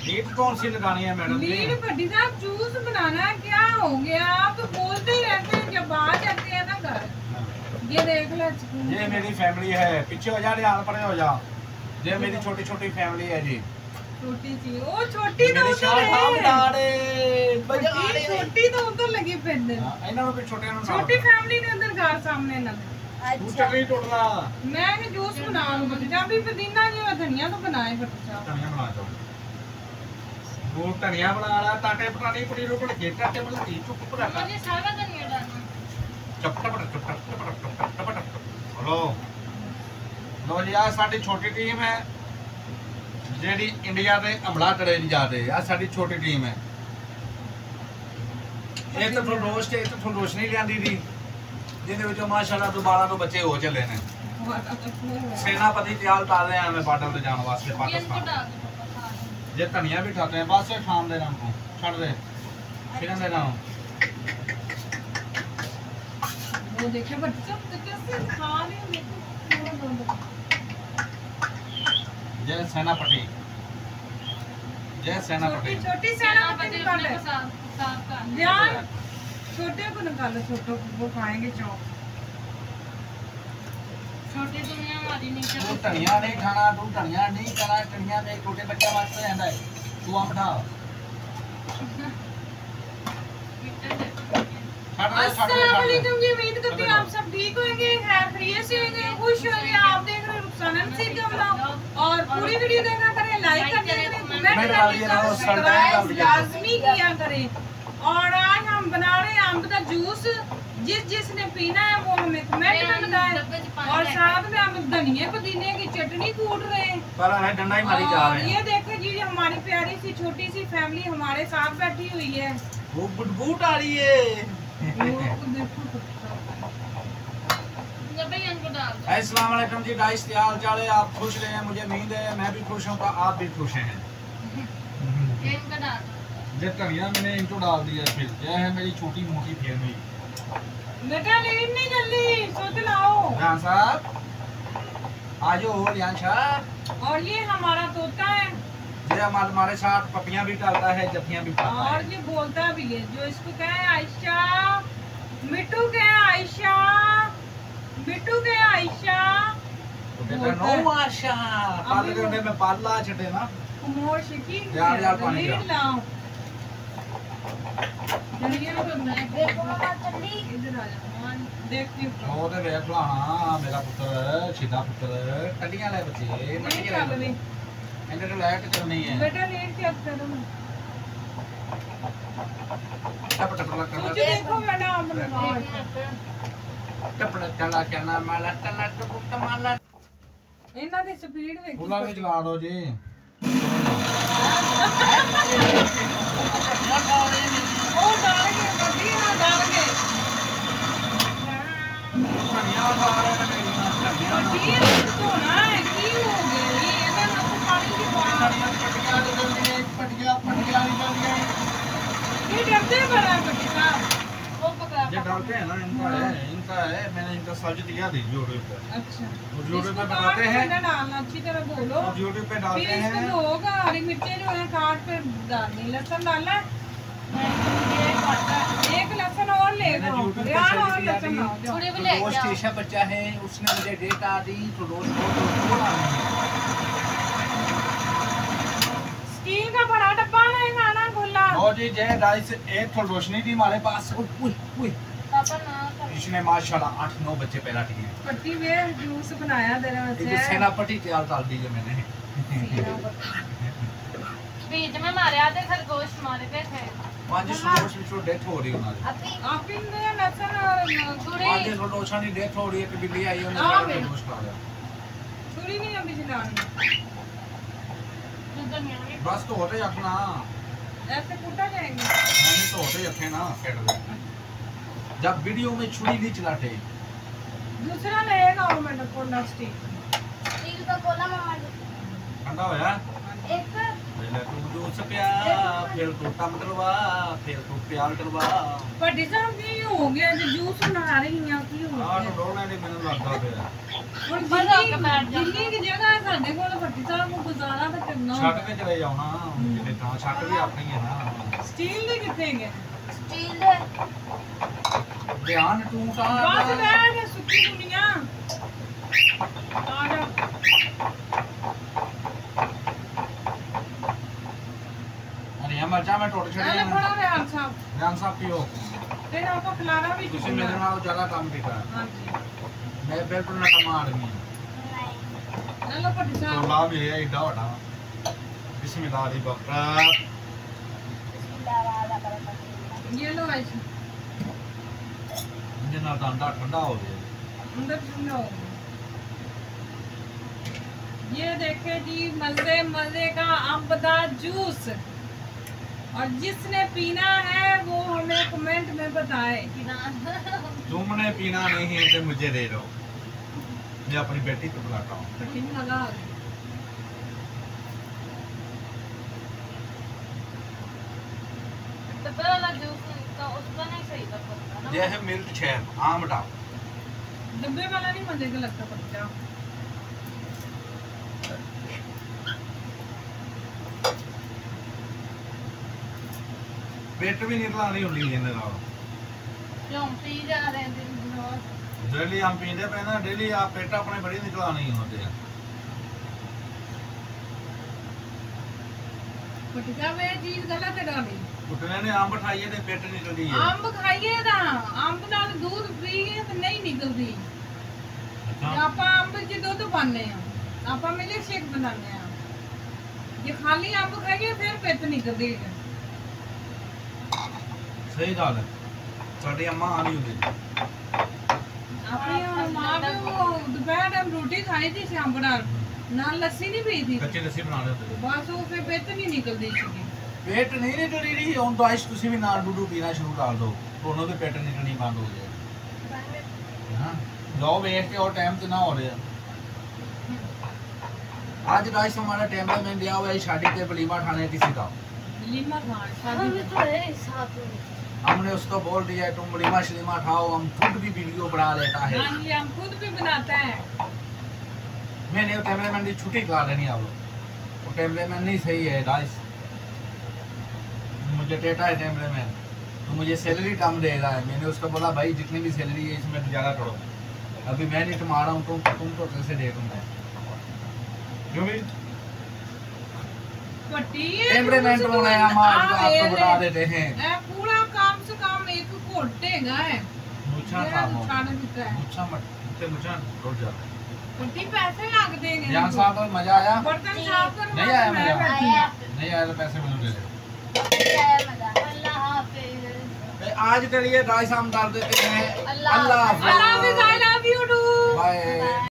Lead कौन सी लगानी है मैडम? लीड भट्टी साहब जूस बनाना है, क्या हो गया? आप तो बोलते ही रहते हैं जब आ जाते हैं ना घर। ये देख लो, ये मेरी फैमिली है। पीछे हो जा, ध्यान पड़े हो जा। ये मेरी छोटी छोटी फैमिली है जी। छोटी सी, ओ छोटी तो उधर है, छोटी तो उधर लगी फिरने। ਇਹਨਾਂ ਨੂੰ ਵੀ ਛੋਟਿਆਂ ਨੂੰ छोटी फैमिली ने उधर घर सामने ना। तू चटनी तोड़ना, मैं ये जूस बना लूं भट्टी साहब। भी पुदीना जो धनिया तो बनाए भट्टी साहब। धनिया बना दो। वो धनिया बना ला, टाटे पटानी पड़ी रो पड़ के टाटे बना दी चुप पड़ा। मुझे सारा धनिया डालना। चप हेलो लो जी, आ साडी छोटी टीम है ਜਿਹੜੀ ਇੰਡੀਆ ਦੇ ਹਮਲਾ ਕਰੇ ਨਹੀਂ ਜਾਂਦੇ। ਆ ਸਾਡੀ ਛੋਟੀ ਟੀਮ ਹੈ। ਇਹ ਤਾਂ ਫਰੋਸ਼ ਤੇ ਫਰੋਸ਼ ਨਹੀਂ ਲਿਆਂਦੀ ਦੀ, ਜਿਹਦੇ ਵਿੱਚੋਂ ਮਾਸ਼ਾਅੱਲਾ ਦੁਬਾਰਾ ਤੋਂ ਬੱਚੇ ਹੋ ਚੱਲੇ ਨੇ। सेनापति त्याल डाल रहे हैं हमें बार्डर पे जाने वास्ते पाकिस्तान। ये धनिया भी खाते हैं, बस ये ठाम दे रहा हूँ, छड़ दे फिर दे रहा हूँ। वो देखिए बच्चे कैसे खा रहे हैं। जय सेनापति, जय सेनापति। छोटी सेनापति ध्यान, छोटे को निकालो, छोटों को वो खाएंगे चौक। छोटी दुनिया हमारी नहीं चलती। तू धनिया नहीं खाना, तू धनिया नहीं खाना, धनिया में छोटे बच्चा वास्ते रहता है। तू आप उठा। अस्सलामुअलैकुम जी, उम्मीद करती हूँ आप सब ठीक होंगे, खैर खैरियत से होंगे, खुश होंगे। आप देख रहे हैं रुखसाना नसीर का व्लॉग और पूरी वीडियो देखा करें, लाइक कर दिया करें, कमेंट कर सब्सक्राइब लाजमी किया करें। और आज हम बना रहे हैं अम्ब का जूस। जिसने पीना है वो हमें कमेंट में बताएं। और साथ में हम धनिया पुदीने की चटनी कूट रहे हैं। डंडा ही मारी जा रहे हैं। ये देखें जी, हमारी प्यारी सी छोटी सी फैमिली हमारे साथ बैठी हुई है। वो बुटबूट आ रही है। अस्सलाम वालेकुम जी गाइस, क्या हाल चाल है? आप खुश रहे हैं, मुझे उम्मीद है मैं भी खुश हूँ, तो आप भी खुश हैं। ये धनिया मैंने इनको डाल दिया। फिर यह है मेरी छोटी मोटी फैमिली। बेटा लीड नहीं जल्दी सोच लाओ। रियान साहब आजो, रियान साहब। और ये हमारा तोता है, ये हमारे साथ पपियां भी डालता है, जफियां भी डालता है। और ये बोलता भी है। जो इसको कहे आयशा, मिट्टू कहे आयशा, मिट्टू कहे आयशा। तो बेटा नो आशा पाल के में पाला छटे ना मोश की यार पानी लीड लाओ। देखती हूँ वो तो वेख लाना मेरा पुत्र सीधा पुत्र टड्डियां ले बच्चे मट्टियां ले इन्हें तो लाइट करनी है। बेटा लीड क्या करो ना, टप टप करना। मुझे देखो बेटा अपना टप चला चला माला चला टप माला। इन्हां दी स्पीड देखो। बुला भी चला दो जी। ओ डाल के बड़ी ना डाल के धनिया खा रहे हैं मेरी धनिया तो ना है की हो गई ये ना पानी की बात। पटिया जल्दी पटिया पटिया निकल गई। ये डरते बड़ा बच्चा वो पकड़ा। ये डालते हैं ना, इनका है मैंने इनका सर्च दिया थी यूट्यूब पे। अच्छा यूट्यूब पे बताते हैं ना डालना, अच्छी तरह बोलो। यूट्यूब पे डालते फिर हैं। इसको होगा हरी मिर्चें जो है काट पे डालनी, लहसुन डालना एक लहसुन और ले लो यार, और लहसुन थोड़ी भी ले वो स्टेशन बच्चा है, उसने मुझे डेट आ दी तो रोज स्टील का बड़ा डब्बा है खाना खुला। और जी जय राइस एक थोड़ी रोशनी थी हमारे पास। इसने माशाल्लाह 8-9 बच्चे पैदा किए। पट्टी में जूस बनाया तेरे बच्चे। सेनापति त्याल डाल दी है मैंने। बीच में मारे आधे खरगोश मारे पे थे। पांच सौ डेथ हो रही है हमारी। आप इन लहसुन और छुरी, पांच सौ रोशा की डेथ हो रही है कि बिल्ली आई है उन्होंने दोस्त खा लिया। छुरी नहीं अभी चलानी, बस तो होते अपना ऐसे कूटा जाएंगे। मैंने तो होते रखे ना कैट दे। जब वीडियो में छुरी नहीं चलाते। दूसरा लेगा और मैं कोला स्टील का कोला मामा ठंडा होया एक पहले तू जूस पिया फिर तो टमाटरवा फिर तो प्याज करवा ਵੱਡੀ ਸਾਹਿਬ ਕੀ ਹੋ ਗਿਆ ਜੇ ਜੂਸ ਬਣਾ ਰਹੀ ਆ ਕੀ ਹੋ ਆਹ ਗਿਆ ਨੂੰ ਡੋਲਣੇ ਦੀ ਮੈਨੂੰ ਲੱਗਦਾ ਪਿਆ ਹੁਣ ਮਜ਼ਾ ਆ ਕੇ ਬੈਠ ਜਾ। ਜਿੰਨੀ ਕਿ ਜਗ੍ਹਾ ਹੈ ਸਾਡੇ ਕੋਲ ਵੱਡੀ ਸਾਹਿਬ ਨੂੰ ਗੁਜ਼ਾਰਾ ਤਾਂ ਕਰਨਾ ਛੱਡ ਕੇ ਚਲੇ ਜਾਣਾ ਜਿੱਥੇ ਤਾਂ ਛੱਡ ਵੀ ਆਪਣੀ ਹੈ ਨਾ ਸਟੀਲ ਦੇ ਕਿੱਥੇ ਗਏ ਸਟੀਲ ਦੇ ਧਿਆਨ ਤੂੰ ਤਾਂ ਬਸ ਰਹਿ ਗਏ ਸੁੱਕੀ ਦੁਨੀਆ ਆ ਜਾ ਹਰੀਆਂ ਮਿਰਚਾਂ ਮੈਂ ਟੁੱਟ ਇਹ ਛੜੀਆਂ ਨੇ ਬੜਾ ਰਿਆਲ ਸਾਹਿਬ ਜਾਨ ਸਾਹਿਬ ਪੀਓ ਫਿਰ ਆਪਾਂ ਖਲਾਰਾ ਵੀ ਤੁਸੀਂ ਮੇਰੇ ਨਾਲ ਜ਼ਿਆਦਾ ਕੰਮ ਕੀਤਾ ਹਾਂਜੀ ਮੈਂ ਬਿਲਕੁਲ ਨਾ ਕਮਾ ਆਦਮੀ ਲੈ ਲਓ ਵੱਡੀ ਸਾਹਿਬ ਤੋਲਾ ਵੀ ਹੈ ਏਡਾ ਵੱਡਾ ਬਿਸਮਿਲ੍ਲਾਹ ਦੀ ਬਕਰਾ ये लो ऐसे ਜਿੰਨਾ ਦੰਦਾ ਠੰਡਾ ਹੋ ਜਾਏ अंदर ठंडा हो ये देखे जी मजे मजे का अम्ब का जूस और जिसने पीना है वो हमें कमेंट में बताए तुमने पीना नहीं है तो मुझे दे दो मैं अपनी बेटी को बुलाता हूँ कठिन लगा डब्बे वाला जूस का उसका नहीं सही लगता ना। यह है मिल्क शेक आम डाल डब्बे वाला नहीं मजे का लगता बच्चा पेट भी निकला नहीं होनी ਇਹਦੇ ਨਾਲ क्यों पी जा रहे हैं दिन रोज डेली हम पींदे पे ना डेली आप पेट अपने बड़ी निकला नहीं होते हैं बच्चा वे चीज गलत है डाली उठने ने आम खाइए ते पेट निकलदी है अंब खाइए ना अंब नाल दूध पीए तो नहीं निकलदी अच्छा ਆਪਾਂ ਅੰਬ ਚ ਦੁੱਧ ਪਾਉਂਦੇ ਆ ਆਪਾਂ ਮਿਲਕ ਸ਼ੇਕ ਬਣਾਉਂਦੇ ਆ ਜੇ ਖਾਲੀ ਅੰਬ ਖਾਈਏ ਫਿਰ ਪਿੱਤ ਨਿਕਲਦੀ ਹੈ सही गल है साडी अम्मा आ नहीं होंदी ਆਪਣੀ ਮਾਂ ਵੀ ਉਹ ਦੁਪਹਿਰ ਟਾਈਮ ਰੋਟੀ ਖਾਈ ਸੀ ਅੰਬ ਨਾਲ ਲੱਸੀ ਨਹੀਂ ਪੀ ਸੀ कच्ची लस्सी बना लेते ਬਸ ਉਹ ਫਿਰ ਪਿੱਤ ਨਹੀਂ ਨਿਕਲਦੀ ਸੀਗੀ पेट नहीं निकली रही ਹੁਣ तो आइस ਤੁਸੀਂ ਵੀ ਨਾਲ ਡੂਡੂ ਪੀਣਾ ਸ਼ੁਰੂ ਕਰ ਦਿਓ ਤੁਹਾਨੂੰ ਵੀ पेट निकलनी बंद हो जाए हां लो वेट के और टाइम तो ना हो रहा आज गाइस हमारा टेम्पल में दिया हुआ है शादी के वलीमा खाने किसी का लीमा खान हम शादी भी तो है साथ में हमने उसको बोल दिया है तुम वलीमा शलीमा खाओ हम खुद भी वीडियो बना लेता है हाँ जी हम खुद भी बनाते हैं मैंने वो कैमरामैन की छुट्टी करा लेनी अब वो कैमरामैन नहीं सही है गाइस मुझे टेटा है कैमरामैन तो मुझे सैलरी कम दे रहा है मैंने उसको बोला भाई जितनी भी सैलरी है इसमें गुजारा करो अभी मैं नहीं कमा रहा हूँ तुम तो कैसे दे दूंगा क्यों भी पट्टी कैमरामैन तो बनाया हम आपको बता देते हैं पूरा काम से काम एक घोटे है मुच्छा था वो खाने देता है मुच्छा मत ते मुच्छा रुक जा पट्टी पैसे लग देंगे जान साहब को मजा आया बर्तन साफ करवा नहीं आया मजा आया नहीं आया तो पैसे मिल दे अल्लाह हाफिज आज के लिए गाइस हम कर देते हैं अल्लाह अल्लाह हाफ़िज़